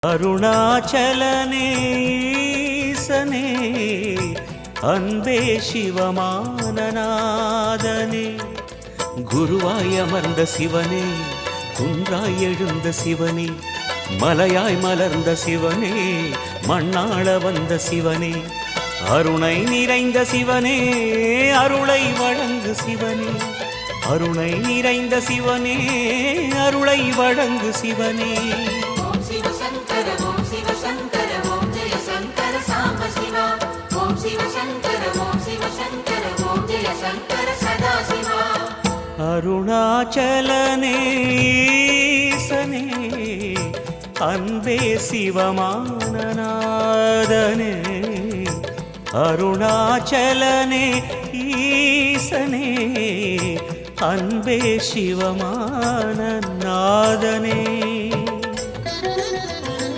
அருணாச்சலனே அன்பே சிவமானநாதனே, குருவாய் அமர்ந்த சிவனே, குன்றாய் எழுந்த சிவனே, மலையாய் மலர்ந்த சிவனே, மண்ணாள வந்த சிவனே, அருணை நிறைந்த சிவனே, அருளை வழங்கு சிவனே, அருணை நிறைந்த சிவனே, அருளை வழங்கு சிவனே. ஓம் சிவசங்கர ஓம் சிவசங்கர ஓம் ஜெய சங்கர சாம்ப சிவா. ஓம் சிவசங்கர ஓம் சிவசங்கர ஓம் ஜெய சங்கர சதா சிவா. அருணாச்சலனே அன்பே சிவமானநாதனே, அருணாச்சலனே ஈசனே, அன்பே சிவமானநாதனே.